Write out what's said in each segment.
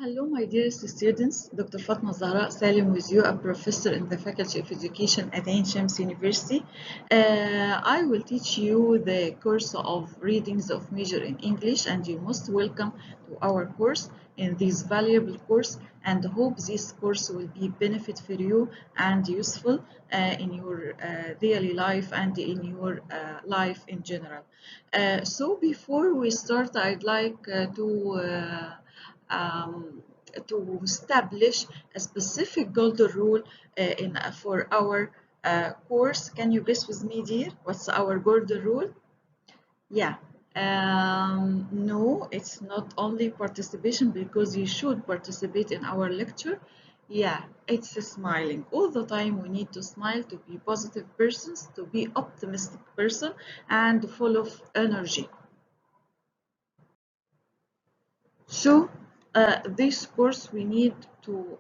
Hello, my dearest students. Dr. Fatma Zhraa Salem with you, a professor in the Faculty of Education at Ain Shams University. I will teach you the course of readings of major in English, and you're most welcome to our course in this valuable course, and hope this course will be benefit for you and useful in your daily life and in your life in general. So before we start, I'd like um, to establish a specific golden rule for our course. Can you guess with me, dear? What's our golden rule? Yeah. No, it's not only participation because you should participate in our lecture. Yeah, it's smiling. All the time we need to smile, to be positive persons, to be optimistic person and full of energy. So this course we need to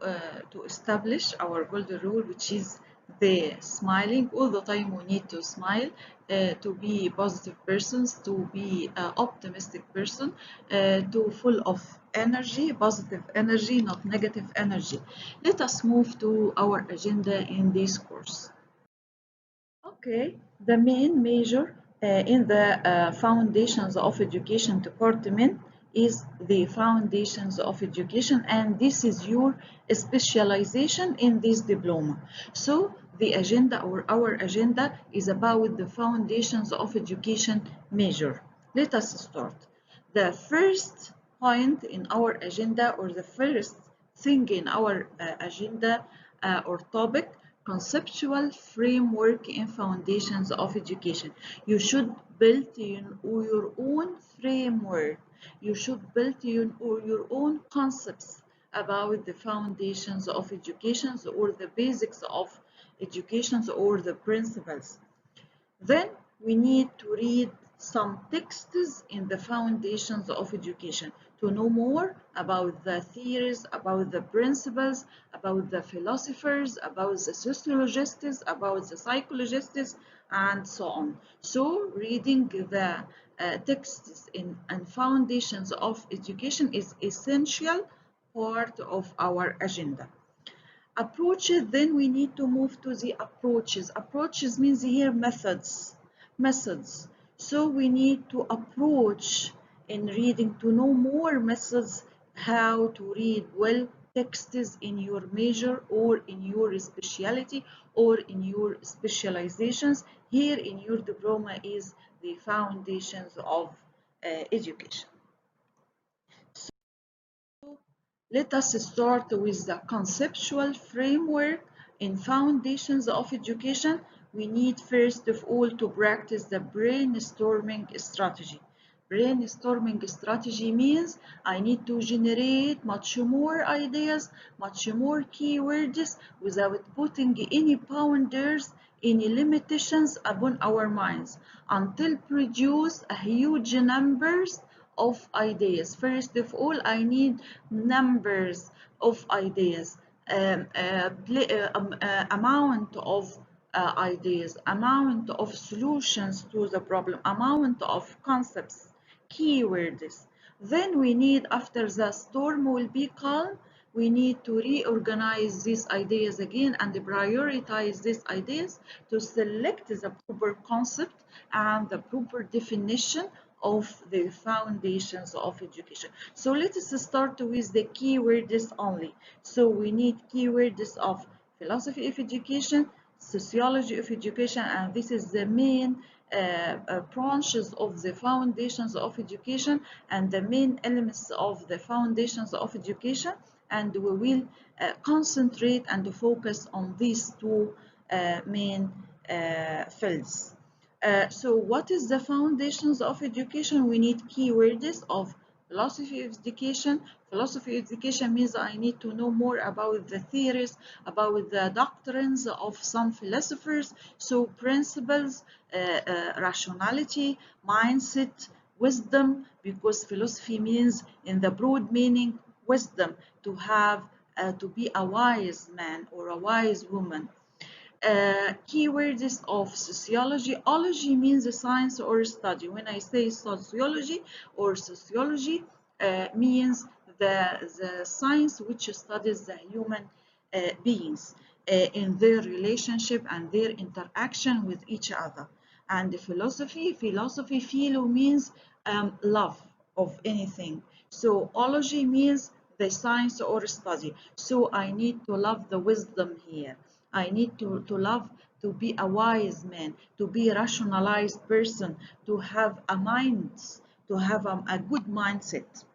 establish our golden rule, which is the smiling. All the time we need to smile, to be positive persons, to be optimistic person, to full of energy, positive energy, not negative energy. Let us move to our agenda in this course. Okay, the main major in the Foundations of Education department is the Foundations of Education, and this is your specialization in this diploma. So the agenda or our agenda is about the Foundations of Education major. Let us start. The first point in our agenda, or the first thing in our agenda or topic, conceptual framework in foundations of education. You should build your own framework. You should build your own concepts about the foundations of educations or the basics of educations or the principles. Then we need to read some texts in the foundations of education to know more about the theories, about the principles, about the philosophers, about the sociologists, about the psychologists, and so on. So reading the texts and foundations of education is essential part of our agenda. Approaches, then we need to move to the approaches means here methods. So we need to approach in reading to know more methods how to read well texts in your major or in your specialty or in your specializations. Here in your diploma is the foundations of education. Let us start with the conceptual framework in foundations of education. We need first of all to practice the brainstorming strategy. Brainstorming strategy means I need to generate much more ideas, much more keywords without putting any boundaries, any limitations upon our minds until produce a huge numbers of ideas. First of all, I need numbers of ideas, amount of ideas, amount of solutions to the problem, amount of concepts, keywords. Then we need, after the storm will be calm, we need to reorganize these ideas again and prioritize these ideas to select the proper concept and the proper definition of the foundations of education. So let us start with the keywords only. So we need keywords of philosophy of education, sociology of education, and this is the main branches of the foundations of education and the main elements of the foundations of education, and we will concentrate and focus on these two main fields. So what is the foundations of education? We need keywords of philosophy of education. Philosophy of education means I need to know more about the theories, about the doctrines of some philosophers. So principles, rationality, mindset, wisdom, because philosophy means in the broad meaning wisdom, to have to be a wise man or a wise woman. Keywords of sociology. Ology means a science or study. When I say sociology or sociology, means the science which studies the human beings in their relationship and their interaction with each other. And philosophy, philo means love of anything. So ology means the science or study. So I need to love the wisdom here. I need to love to be a wise man, to be a rationalized person, to have a mind, to have a good mindset.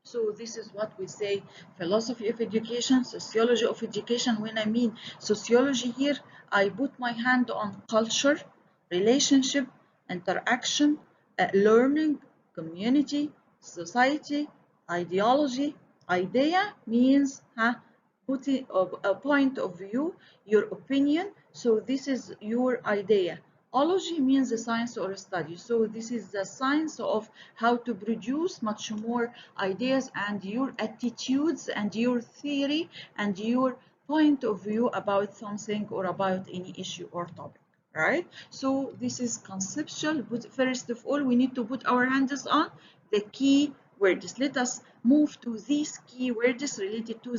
So this is what we say, philosophy of education, sociology of education. When I mean sociology here, I put my hand on culture, relationship, interaction, learning, community, society, ideology. Idea means putting a point of view, your opinion. So this is your idea. Ology means the science or study. So this is the science of how to produce much more ideas and your attitudes and your theory and your point of view about something or about any issue or topic, right? So this is conceptual. But first of all, we need to put our hands on the key words. Let us move to these key words related to the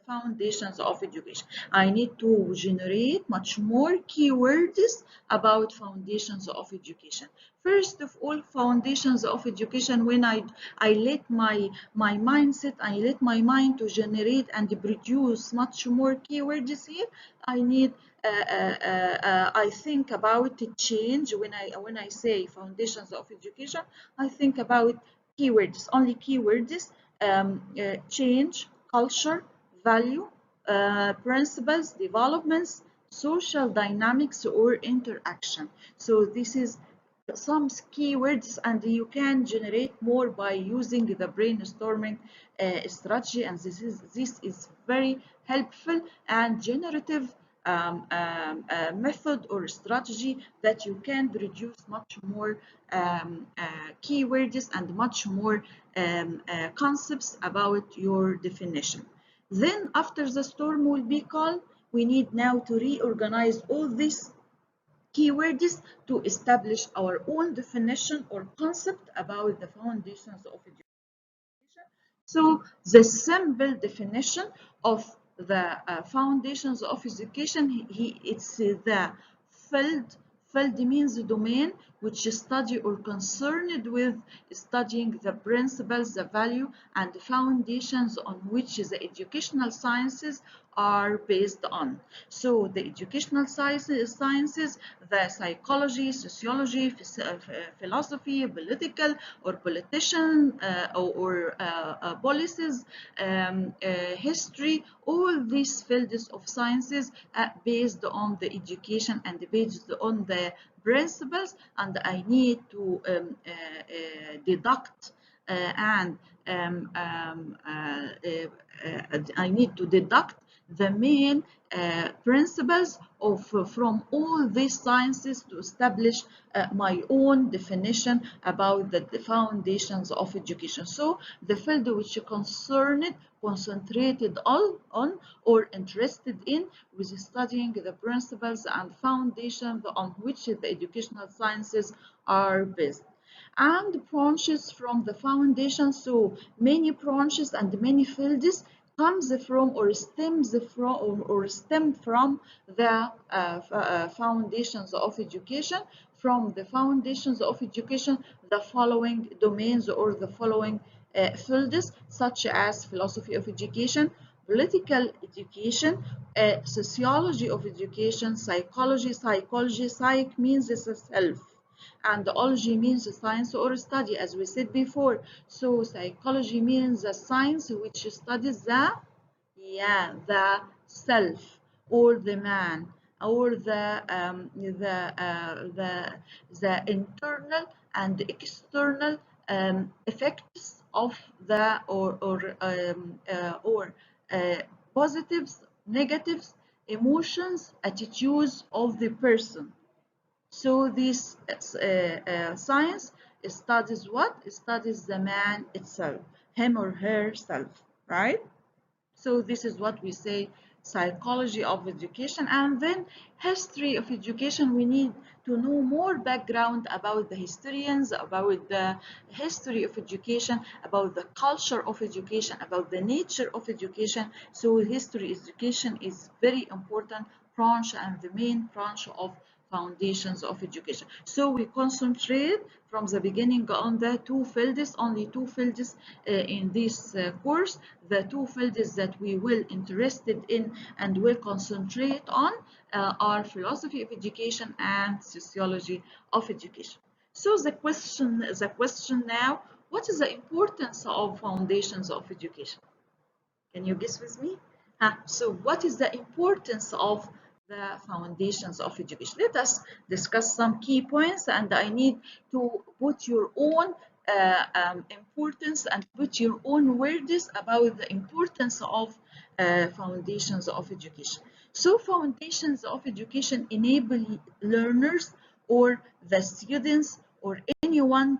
foundations of education. I need to generate much more keywords about foundations of education. First of all, foundations of education, when I let my mindset, I let my mind to generate and produce much more keywords here, I need I think about change. When I say foundations of education, I think about keywords, only keywords, change, culture, value, principles, developments, social dynamics, or interaction. So this is some keywords, and you can generate more by using the brainstorming strategy, and this is very helpful and generative method or strategy that you can produce much more keywords and much more concepts about your definition. Then after the storm will be calm, we need now to reorganize all these keywords to establish our own definition or concept about the foundations of education. So the simple definition of the foundations of education, it's the field. Field means domain which study or concerned with studying the principles, the value, and the foundations on which the educational sciences are based on. So the educational sciences, the psychology, sociology, philosophy, political or politician policies, history, all these fields of sciences based on the education and based on the principles, and I need to deduct and I need to deduct the main principles of from all these sciences to establish my own definition about the foundations of education. So the field which concerned, concentrated on or interested in with studying the principles and foundations on which the educational sciences are based. And branches from the foundation, so many branches and many fields comes from or stems from or stem from the foundations of education. From the foundations of education, the following domains or the following fields, such as philosophy of education, political education, sociology of education, psychology. Psych means it's a self, and ology means science or study, as we said before. So psychology means the science which studies the self or the man or the internal and external effects of the or positives, negatives, emotions, attitudes of the person. So this science studies what? It studies the man itself, him or herself, right? So this is what we say psychology of education, and then history of education. We need to know more background about the historians, about the history of education, about the culture of education, about the nature of education. So history education is very important branch and the main branch of foundations of education. So we concentrate from the beginning on the two fields, only two fields in this course. The two fields that we will interested in and will concentrate on are philosophy of education and sociology of education. So the question now, what is the importance of foundations of education? Can you guess with me? So what is the importance of the foundations of education? Let us discuss some key points, and I need to put your own importance and put your own words about the importance of foundations of education. So foundations of education enable learners or the students or anyone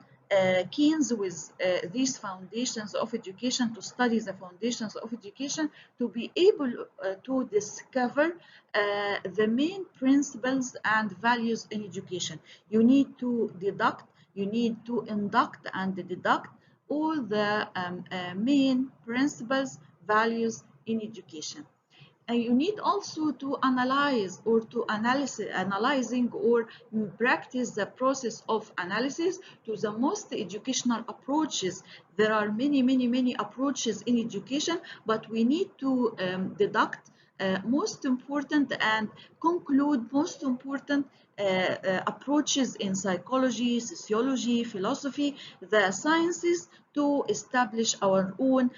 keen with these foundations of education to study the foundations of education to be able to discover the main principles and values in education. You need to deduct, you need to induct and deduct all the main principles, values in education. And you need also to analyze or to analyzing or practice the process of analysis to the most educational approaches. There are many approaches in education, but we need to deduct most important and conclude most important approaches in psychology, sociology, philosophy, the sciences, to establish our own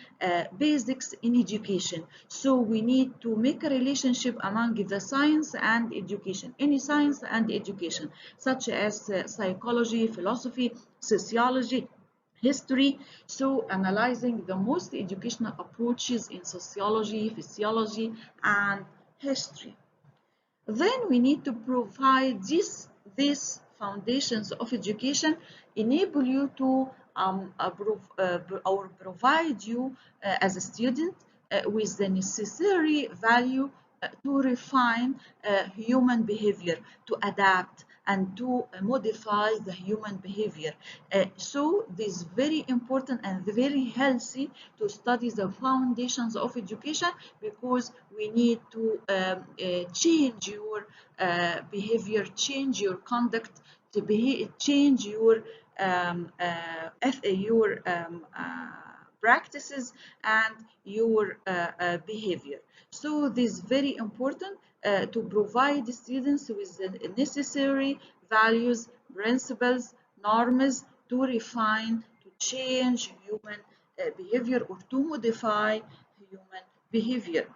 basics in education. So we need to make a relationship among the science and education, any science and education, such as psychology, philosophy, sociology, history. So analyzing the most educational approaches in sociology, physiology, and history. Then we need to provide these foundations of education enable you to or provide you as a student with the necessary value to refine human behavior, to adapt and to modify the human behavior. So this is very important and very healthy to study the foundations of education, because we need to change your behavior, change your conduct, to change your practices and your behavior. So this is very important to provide students with the necessary values, principles, norms to refine, to change human behavior or to modify human behavior,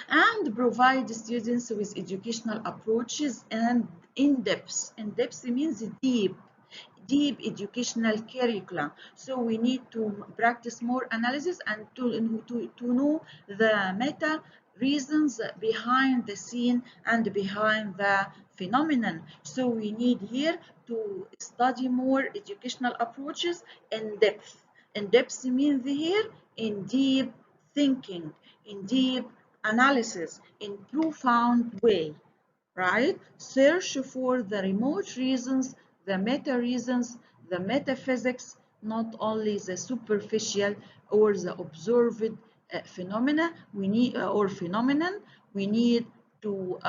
and provide students with educational approaches and in-depth. In-depth means deep educational curriculum. So we need to practice more analysis and to know the meta reasons behind the scene and behind the phenomenon. So we need here to study more educational approaches in depth. In depth means here in deep thinking, in deep analysis, in profound way, right? Search for the remote reasons, the meta reasons, the metaphysics, not only the superficial or the observed phenomena. We need or phenomenon. We need to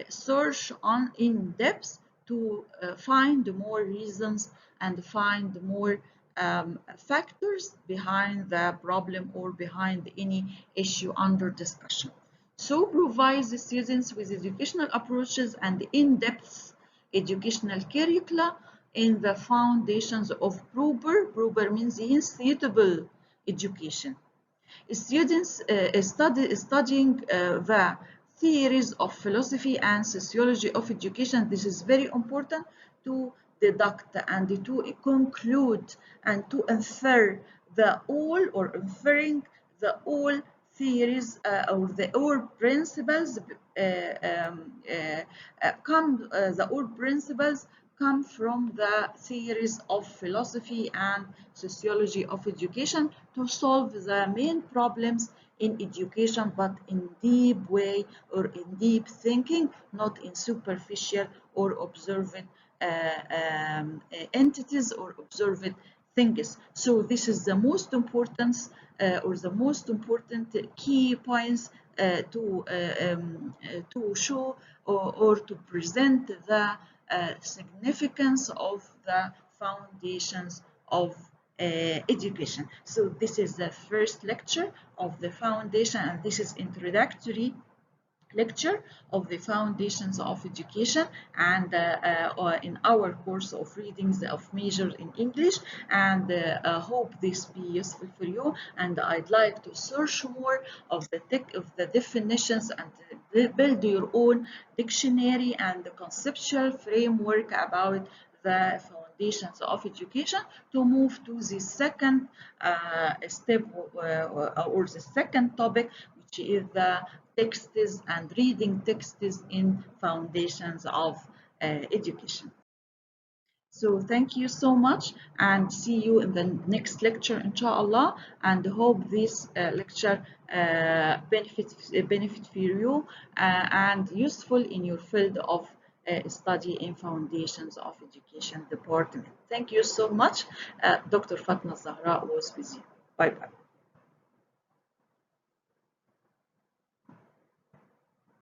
search on in depth to find more reasons and find more factors behind the problem or behind any issue under discussion. So provides the students with educational approaches and in-depth educational curricula in the foundations of proper means suitable education. Students studying the theories of philosophy and sociology of education. This is very important to deduct and to conclude and to infer the all or inferring the all theories or the all principles the all principles come from the theories of philosophy and sociology of education to solve the main problems in education, but in deep way or in deep thinking, not in superficial or observed entities or observed things. So this is the most important or the most important key points to show or to present the significance of the foundations of education. So this is the first lecture of the foundation, and this is introductory lecture of the foundations of education, and in our course of readings of major in English, and hope this be useful for you. And I'd like to search more of the definitions and build your own dictionary and the conceptual framework about the foundations of education to move to the second step or the second topic, which is the texts and reading texts in foundations of education. So thank you so much, and see you in the next lecture, inshallah, and hope this lecture benefit for you and useful in your field of study in foundations of education department. Thank you so much. Dr. Fatma Zahra was with you. Bye bye.